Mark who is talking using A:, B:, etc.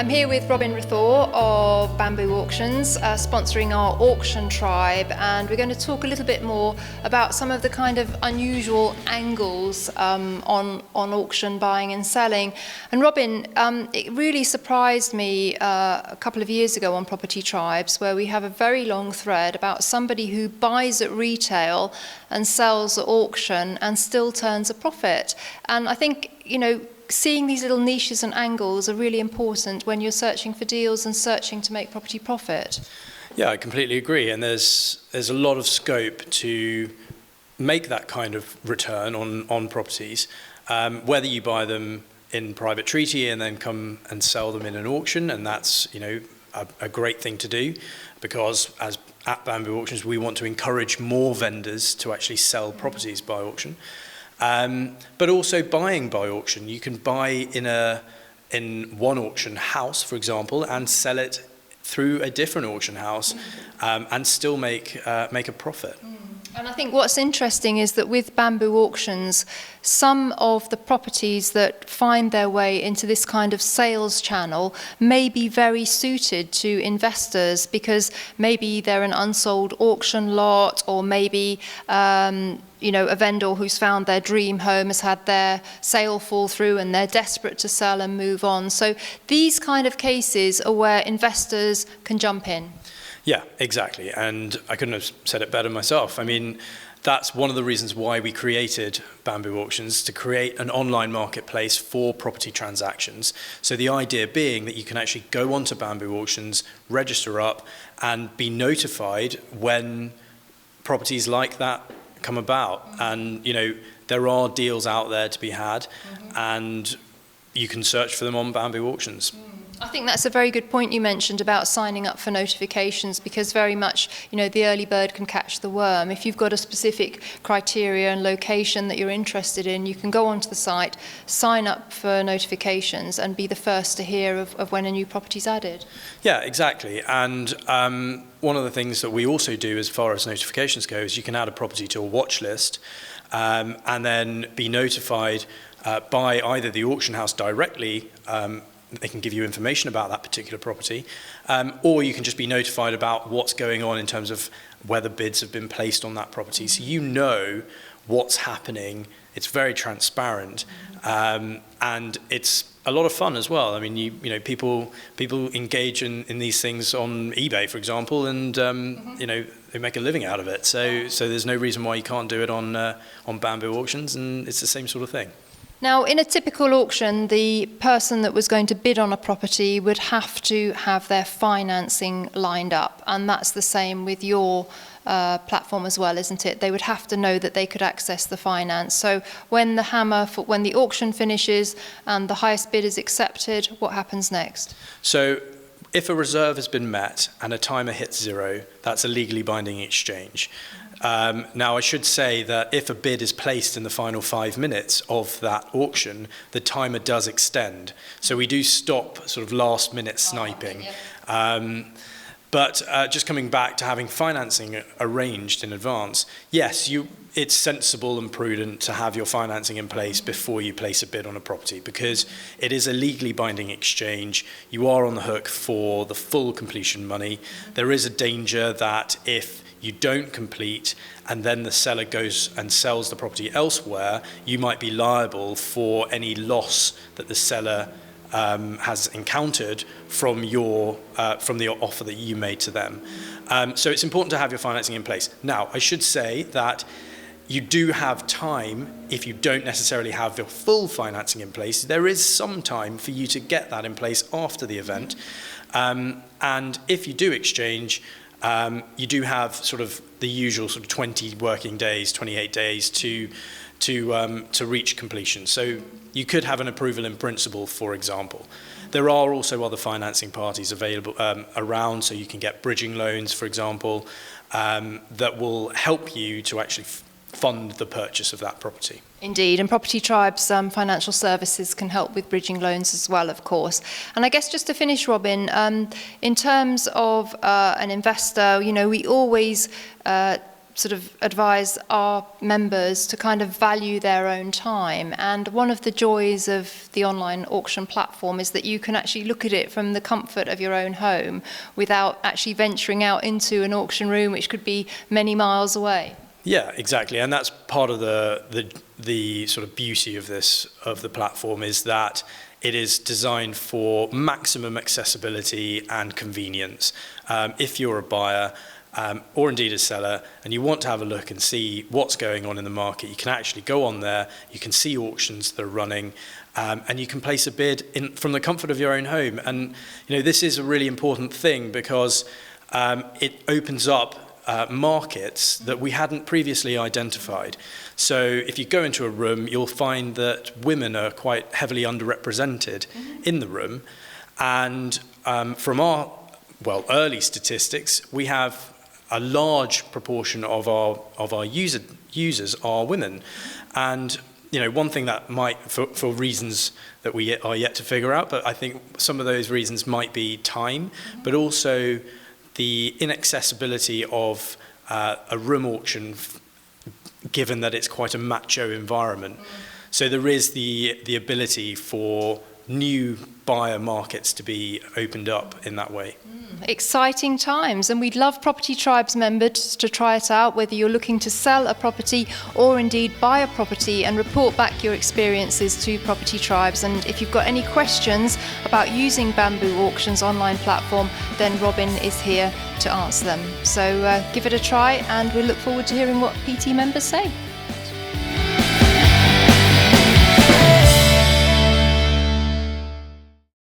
A: I'm here with Robin Rathore of Bamboo Auctions, sponsoring our Auction Tribe, and we're going to talk a little bit more about some of the kind of unusual angles on auction buying and selling. And Robin, it really surprised me a couple of years ago on Property Tribes, where we have a very long thread about somebody who buys at retail and sells at auction and still turns a profit. And I think, seeing these little niches and angles are really important when you're searching for deals and searching to make property profit.
B: Yeah, I completely agree. And there's a lot of scope to make that kind of return on properties, whether you buy them in private treaty and then come and sell them in an auction. And that's, a great thing to do, because at Bamboo Auctions, we want to encourage more vendors to actually sell properties by auction. But also buying by auction. You can buy in one auction house, for example, and sell it through a different auction house, and still make a profit.
A: And I think what's interesting is that with Bamboo Auctions, some of the properties that find their way into this kind of sales channel may be very suited to investors, because maybe they're an unsold auction lot, or maybe a vendor who's found their dream home has had their sale fall through and they're desperate to sell and move on. So these kind of cases are where investors can jump in.
B: Yeah, exactly. And I couldn't have said it better myself. I mean, that's one of the reasons why we created Bamboo Auctions, to create an online marketplace for property transactions. So the idea being that you can actually go onto Bamboo Auctions, register up, and be notified when properties like that come about. And, there are deals out there to be had, and you can search for them on Bamboo Auctions.
A: I think that's a very good point you mentioned about signing up for notifications, because very much, the early bird can catch the worm. If you've got a specific criteria and location that you're interested in, you can go onto the site, sign up for notifications, and be the first to hear of when a new property's added.
B: Yeah, exactly. And one of the things that we also do as far as notifications go is you can add a property to a watch list, and then be notified by either the auction house directly. They can give you information about that particular property, or you can just be notified about what's going on in terms of whether bids have been placed on that property. So you know what's happening. It's very transparent, and it's a lot of fun as well. I mean, people engage in these things on eBay, for example, and they make a living out of it. So there's no reason why you can't do it on Bamboo Auctions, and it's the same sort of thing.
A: Now, in a typical auction, the person that was going to bid on a property would have to have their financing lined up, and that's the same with your platform as well, isn't it? They would have to know that they could access the finance. So when when the auction finishes and the highest bid is accepted, what happens next?
B: So if a reserve has been met and a timer hits 0, that's a legally binding exchange. Now, I should say that if a bid is placed in the final 5 minutes of that auction, the timer does extend. So we do stop sort of last-minute sniping. But just coming back to having financing arranged in advance, yes, it's sensible and prudent to have your financing in place before you place a bid on a property, because it is a legally binding exchange. You are on the hook for the full completion money. There is a danger that if you don't complete and then the seller goes and sells the property elsewhere, you might be liable for any loss that the seller has encountered from the offer that you made to them. So it's important to have your financing in place. Now, I should say that you do have time. If you don't necessarily have your full financing in place, there is some time for you to get that in place after the event. And if you do exchange, you do have sort of the usual sort of 20 working days, 28 days to reach completion. So you could have an approval in principle, for example. There are also other financing parties available around, so you can get bridging loans, for example, that will help you to actually fund the purchase of that property.
A: Indeed, and Property Tribes Financial Services can help with bridging loans as well, of course. And I guess just to finish, Robin, in terms of an investor, we always sort of advise our members to kind of value their own time. And one of the joys of the online auction platform is that you can actually look at it from the comfort of your own home without actually venturing out into an auction room, which could be many miles away.
B: Yeah, exactly, and that's part of the sort of beauty of the platform, is that it is designed for maximum accessibility and convenience. If you're a buyer or indeed a seller and you want to have a look and see what's going on in the market, you can actually go on there, you can see auctions that are running, and you can place a bid from the comfort of your own home. And this is a really important thing because it opens up markets that we hadn't previously identified. So if you go into a room, you'll find that women are quite heavily underrepresented in the room. And from our early statistics, we have a large proportion of our users are women. And one thing that might, for reasons that we are yet to figure out, but I think some of those reasons might be time, but also the inaccessibility of a room auction, given that it's quite a macho environment. So there is the ability for new buyer markets to be opened up in that way.
A: Exciting times, and we'd love Property Tribes members to try it out, whether you're looking to sell a property or indeed buy a property, and report back your experiences to Property Tribes. And if you've got any questions about using Bamboo Auctions online platform, then Robin is here to answer them. So give it a try, and we look forward to hearing what PT members say.